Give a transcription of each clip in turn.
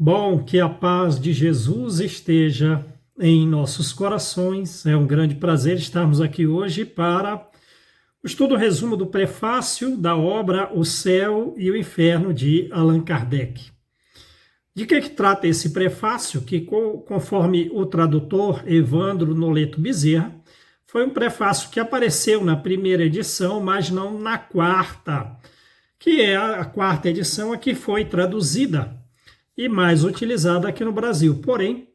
Bom, que a paz de Jesus esteja em nossos corações. É um grande prazer estarmos aqui hoje para o estudo resumo do prefácio da obra O Céu e o Inferno de Allan Kardec. De que trata esse prefácio? Que, conforme o tradutor Evandro Noleto Bezerra, foi um prefácio que apareceu na primeira edição, mas não na quarta, que é a quarta edição a que foi traduzida e mais utilizada aqui no Brasil. Porém,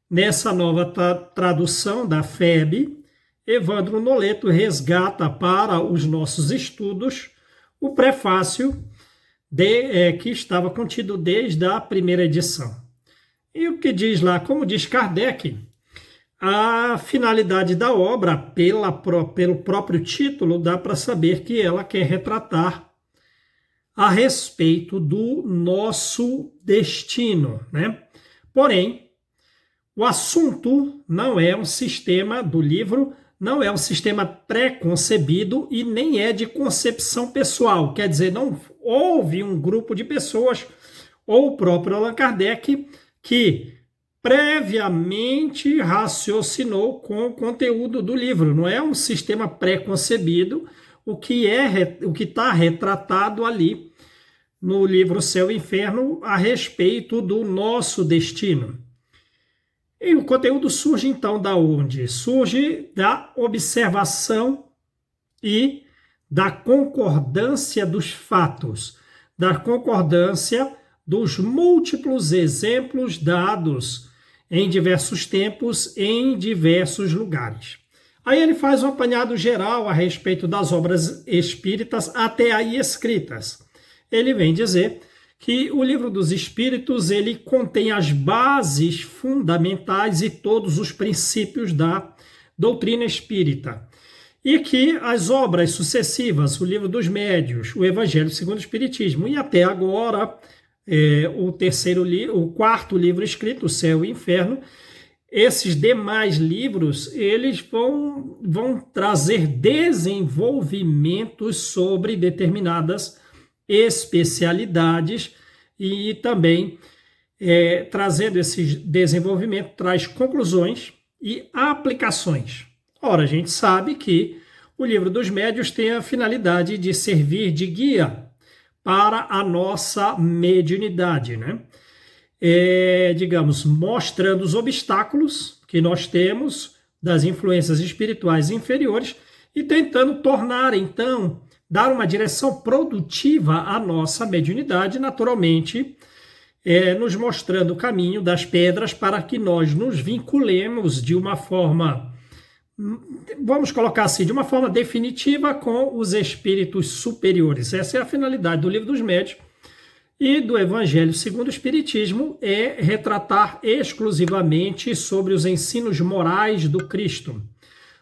nessa nova tradução da FEB, Evandro Noleto resgata para os nossos estudos o prefácio que estava contido desde a primeira edição. E o que diz lá? Como diz Kardec, a finalidade da obra, pelo próprio título, dá para saber que ela quer retratar a respeito do nosso destino, né? Porém, o assunto não é um sistema do livro, não é um sistema pré-concebido e nem é de concepção pessoal. Quer dizer, não houve um grupo de pessoas ou o próprio Allan Kardec que previamente raciocinou com o conteúdo do livro. Não é um sistema pré-concebido o que está retratado ali no livro Céu e Inferno a respeito do nosso destino. E o conteúdo surge então da onde? Surge da observação e da concordância dos fatos, da concordância dos múltiplos exemplos dados em diversos tempos, em diversos lugares. Aí ele faz um apanhado geral a respeito das obras espíritas até aí escritas. Ele vem dizer que o Livro dos Espíritos ele contém as bases fundamentais e todos os princípios da doutrina espírita. E que as obras sucessivas, o Livro dos Médiuns, o Evangelho segundo o Espiritismo e até agora o quarto livro escrito, O Céu e o Inferno, esses demais livros eles vão trazer desenvolvimentos sobre determinadas especialidades e também trazendo esse desenvolvimento traz conclusões e aplicações. Ora, a gente sabe que o Livro dos Médiuns tem a finalidade de servir de guia para a nossa mediunidade, né? Digamos, mostrando os obstáculos que nós temos das influências espirituais inferiores e tentando tornar, então, dar uma direção produtiva à nossa mediunidade, naturalmente, nos mostrando o caminho das pedras para que nós nos vinculemos de uma forma, vamos colocar assim, de uma forma definitiva com os espíritos superiores. Essa é a finalidade do Livro dos Médiuns e do Evangelho segundo o Espiritismo, é retratar exclusivamente sobre os ensinos morais do Cristo,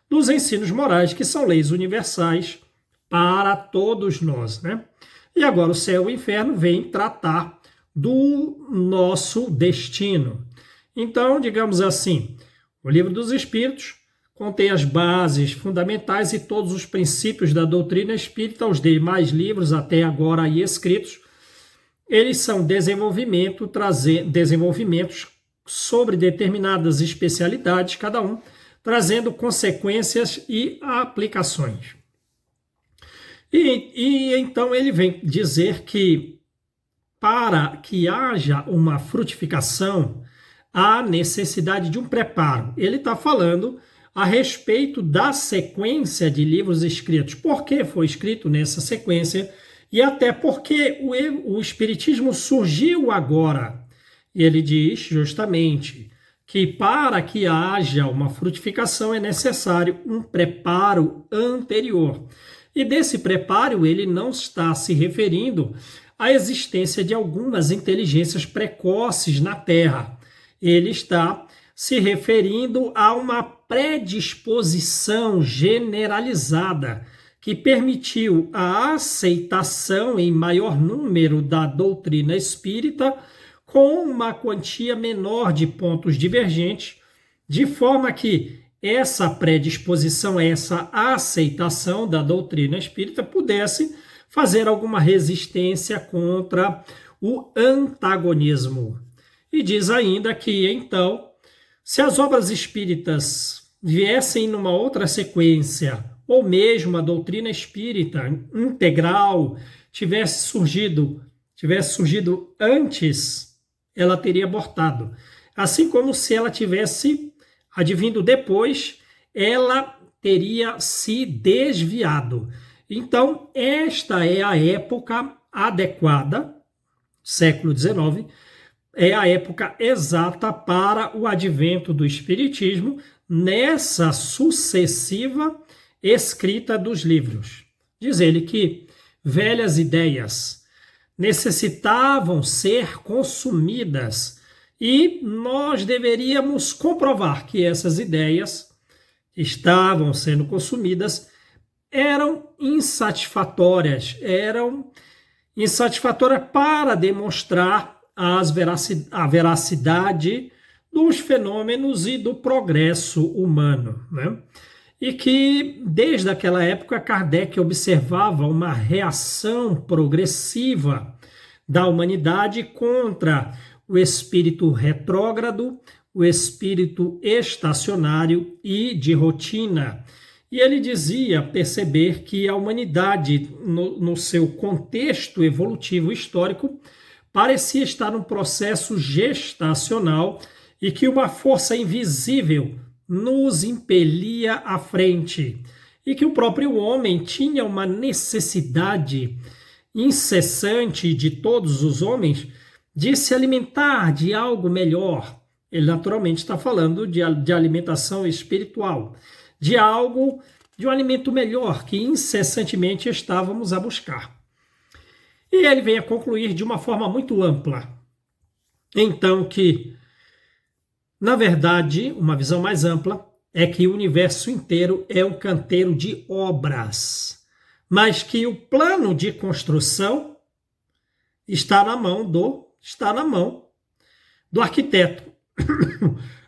dos ensinos morais que são leis universais para todos nós, né? E agora o Céu e o Inferno vem tratar do nosso destino. Então, digamos assim, o Livro dos Espíritos contém as bases fundamentais e todos os princípios da doutrina espírita, os demais livros até agora aí escritos, eles são desenvolvimentos sobre determinadas especialidades, cada um, trazendo consequências e aplicações. E então ele vem dizer que para que haja uma frutificação, há necessidade de um preparo. Ele está falando a respeito da sequência de livros escritos. Por que foi escrito nessa sequência? E até porque o Espiritismo surgiu agora. E ele diz justamente que para que haja uma frutificação é necessário um preparo anterior. E desse preparo ele não está se referindo à existência de algumas inteligências precoces na Terra. Ele está se referindo a uma predisposição generalizada que permitiu a aceitação em maior número da doutrina espírita com uma quantia menor de pontos divergentes, de forma que essa predisposição, essa aceitação da doutrina espírita pudesse fazer alguma resistência contra o antagonismo. E diz ainda que, então, se as obras espíritas viessem numa outra sequência, ou mesmo a doutrina espírita integral tivesse surgido antes, ela teria abortado. Assim como se ela tivesse advindo depois, ela teria se desviado. Então, esta é a época adequada, século XIX, é a época exata para o advento do Espiritismo nessa sucessiva escrita dos livros. Diz ele que velhas ideias necessitavam ser consumidas e nós deveríamos comprovar que essas ideias estavam sendo consumidas eram insatisfatórias para demonstrar a veracidade dos fenômenos e do progresso humano, né? E que, desde aquela época, Kardec observava uma reação progressiva da humanidade contra o espírito retrógrado, o espírito estacionário e de rotina. E ele dizia perceber que a humanidade, no seu contexto evolutivo histórico, parecia estar num processo gestacional e que uma força invisível nos impelia à frente e que o próprio homem tinha uma necessidade incessante de todos os homens de se alimentar de algo melhor. Ele naturalmente está falando de alimentação espiritual, de um alimento melhor que incessantemente estávamos a buscar. E ele vem a concluir de uma forma muito ampla, então, que na verdade, uma visão mais ampla é que o universo inteiro é um canteiro de obras, mas que o plano de construção está na mão do arquiteto,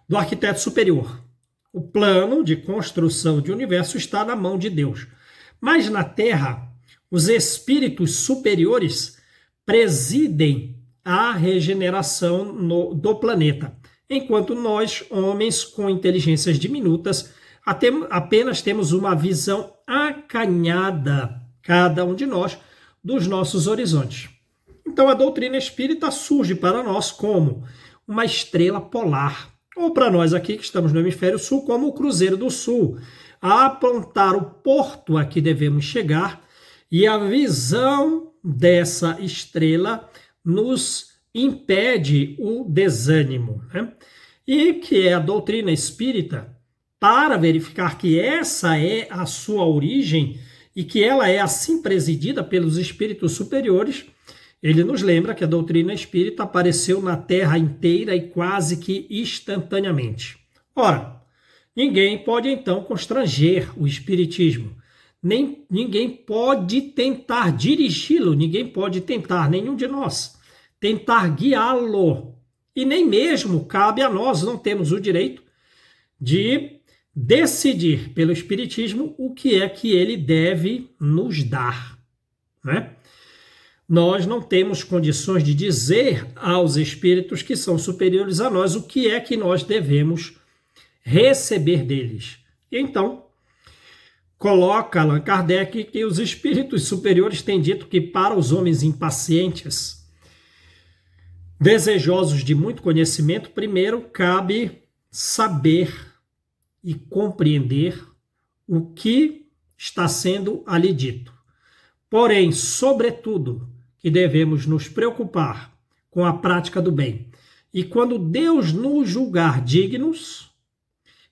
do arquiteto superior. O plano de construção do universo está na mão de Deus. Mas na Terra, os espíritos superiores presidem a regeneração do planeta, enquanto nós, homens com inteligências diminutas, apenas temos uma visão acanhada, cada um de nós, dos nossos horizontes. Então a doutrina espírita surge para nós como uma estrela polar, ou para nós aqui que estamos no hemisfério sul, como o Cruzeiro do Sul, a apontar o porto a que devemos chegar, e a visão dessa estrela nos impede o desânimo, né? E que é a doutrina espírita, para verificar que essa é a sua origem e que ela é assim presidida pelos espíritos superiores, ele nos lembra que a doutrina espírita apareceu na Terra inteira e quase que instantaneamente. Ora, ninguém pode então constranger o espiritismo, ninguém pode tentar dirigi-lo, ninguém pode tentar, nenhum de nós, tentar guiá-lo. E nem mesmo cabe a nós, não temos o direito de decidir pelo Espiritismo o que é que ele deve nos dar, né? Nós não temos condições de dizer aos espíritos que são superiores a nós o que é que nós devemos receber deles. E então, coloca Allan Kardec que os espíritos superiores têm dito que para os homens impacientes, desejosos de muito conhecimento, primeiro cabe saber e compreender o que está sendo ali dito. Porém, sobretudo, que devemos nos preocupar com a prática do bem. E quando Deus nos julgar dignos,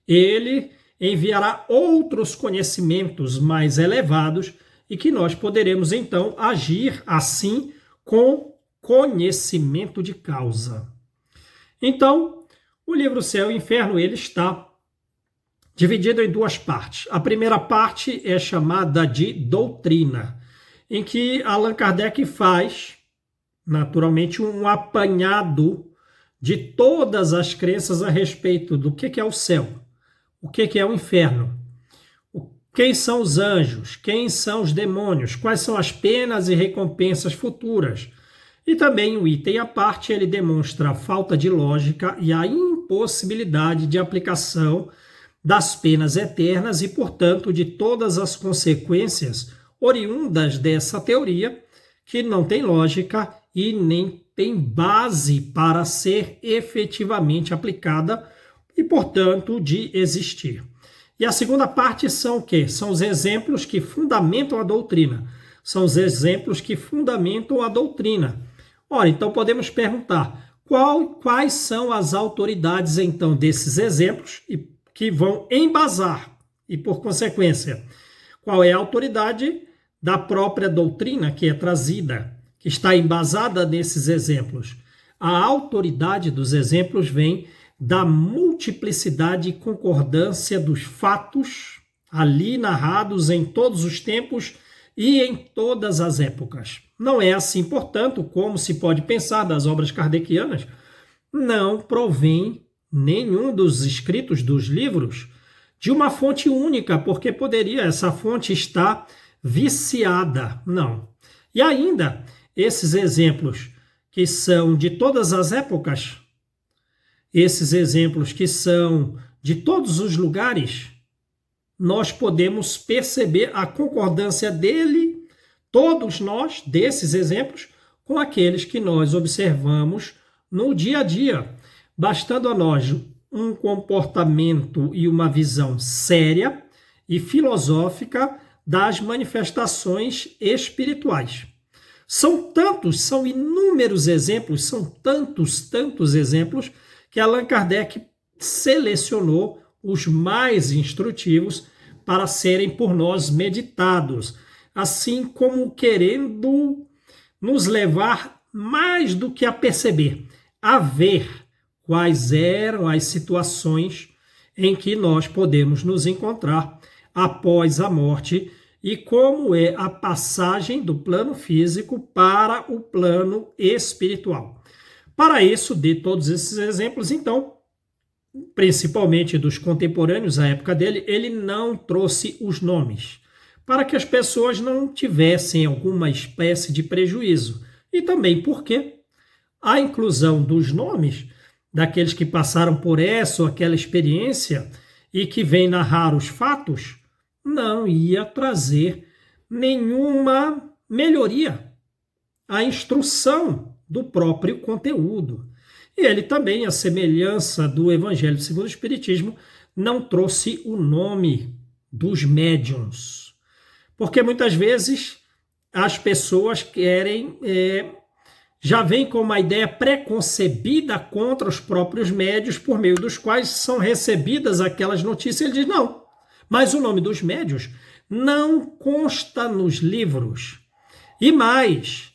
Ele enviará outros conhecimentos mais elevados e que nós poderemos, então, agir assim com conhecimento de causa. Então, o livro Céu e Inferno, ele está dividido em duas partes. A primeira parte é chamada de doutrina, em que Allan Kardec faz, naturalmente, um apanhado de todas as crenças a respeito do que é o céu, o que é o inferno, quem são os anjos, quem são os demônios, quais são as penas e recompensas futuras. E também o item à parte, ele demonstra a falta de lógica e a impossibilidade de aplicação das penas eternas e, portanto, de todas as consequências oriundas dessa teoria, que não tem lógica e nem tem base para ser efetivamente aplicada e, portanto, de existir. E a segunda parte são o quê? São os exemplos que fundamentam a doutrina. São os exemplos que fundamentam a doutrina. Ora, então podemos perguntar, quais são as autoridades, então, desses exemplos que vão embasar? E, por consequência, qual é a autoridade da própria doutrina que é trazida, que está embasada nesses exemplos? A autoridade dos exemplos vem da multiplicidade e concordância dos fatos ali narrados em todos os tempos e em todas as épocas. Não é assim, portanto, como se pode pensar das obras kardecianas, não provém nenhum dos escritos dos livros de uma fonte única, porque poderia essa fonte estar viciada. Não. E ainda, esses exemplos que são de todas as épocas, esses exemplos que são de todos os lugares, nós podemos perceber a concordância dele, todos nós, desses exemplos, com aqueles que nós observamos no dia a dia, bastando a nós um comportamento e uma visão séria e filosófica das manifestações espirituais. São inúmeros exemplos, são tantos exemplos, que Allan Kardec selecionou os mais instrutivos para serem por nós meditados, assim como querendo nos levar mais do que a perceber, a ver quais eram as situações em que nós podemos nos encontrar após a morte e como é a passagem do plano físico para o plano espiritual. Para isso, de todos esses exemplos, então, principalmente dos contemporâneos à época dele, ele não trouxe os nomes, para que as pessoas não tivessem alguma espécie de prejuízo. E também porque a inclusão dos nomes daqueles que passaram por essa ou aquela experiência e que vem narrar os fatos, não ia trazer nenhuma melhoria à instrução do próprio conteúdo. E ele também, à semelhança do Evangelho segundo o Espiritismo, não trouxe o nome dos médiuns. Porque muitas vezes as pessoas querem, já vêm com uma ideia preconcebida contra os próprios médiuns, por meio dos quais são recebidas aquelas notícias. Ele diz, não, mas o nome dos médiuns não consta nos livros. E mais,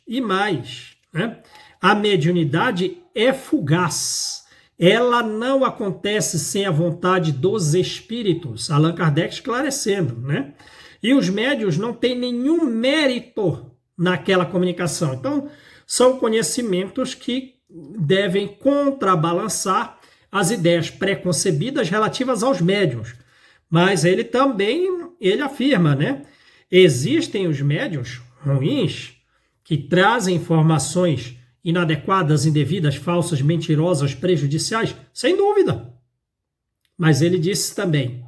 né? A mediunidade é fugaz. Ela não acontece sem a vontade dos espíritos. Allan Kardec esclarecendo, né? E os médiuns não têm nenhum mérito naquela comunicação. Então, são conhecimentos que devem contrabalançar as ideias preconcebidas relativas aos médiuns. Mas ele também, afirma, né? Existem os médiuns ruins que trazem informações inadequadas, indevidas, falsas, mentirosas, prejudiciais? Sem dúvida. Mas ele disse também,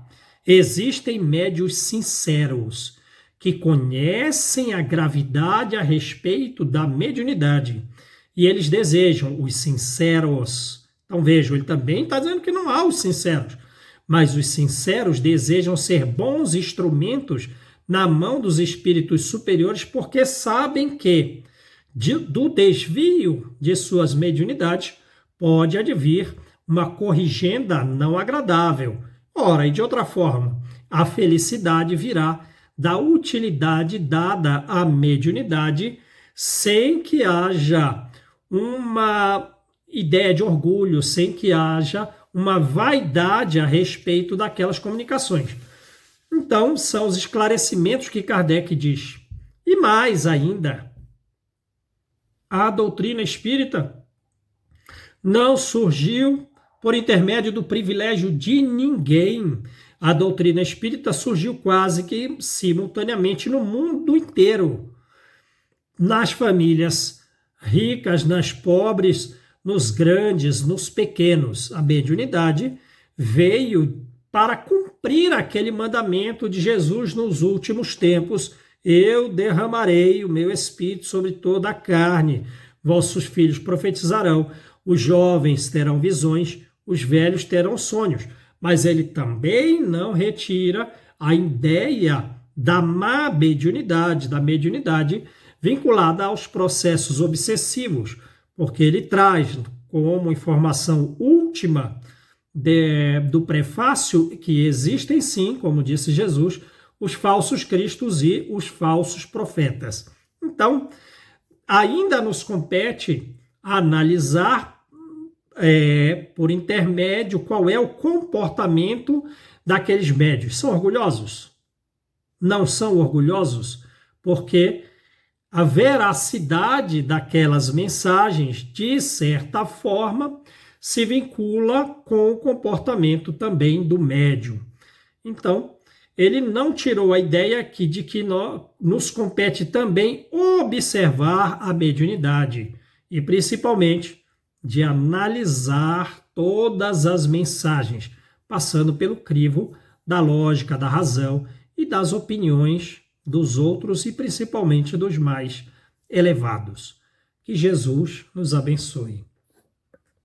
existem médiuns sinceros que conhecem a gravidade a respeito da mediunidade e eles desejam os sinceros. Então vejam, ele também está dizendo que não há os sinceros, mas os sinceros desejam ser bons instrumentos na mão dos espíritos superiores porque sabem que do desvio de suas mediunidades pode advir uma corrigenda não agradável. Ora, e de outra forma, a felicidade virá da utilidade dada à mediunidade sem que haja uma ideia de orgulho, sem que haja uma vaidade a respeito daquelas comunicações. Então, são os esclarecimentos que Kardec diz. E mais ainda, a doutrina espírita não surgiu por intermédio do privilégio de ninguém. A doutrina espírita surgiu quase que simultaneamente no mundo inteiro, nas famílias ricas, nas pobres, nos grandes, nos pequenos. A mediunidade veio para cumprir aquele mandamento de Jesus nos últimos tempos: eu derramarei o meu espírito sobre toda a carne, vossos filhos profetizarão, os jovens terão visões, os velhos terão sonhos. Mas ele também não retira a ideia da má mediunidade, da mediunidade vinculada aos processos obsessivos, porque ele traz como informação última do prefácio que existem sim, como disse Jesus, os falsos cristos e os falsos profetas. Então, ainda nos compete analisar por intermédio qual é o comportamento daqueles médios. São orgulhosos? Não são orgulhosos? Porque a veracidade daquelas mensagens, de certa forma, se vincula com o comportamento também do médium. Então, ele não tirou a ideia aqui de que nos compete também observar a mediunidade e, principalmente, de analisar todas as mensagens, passando pelo crivo da lógica, da razão e das opiniões dos outros e principalmente dos mais elevados. Que Jesus nos abençoe.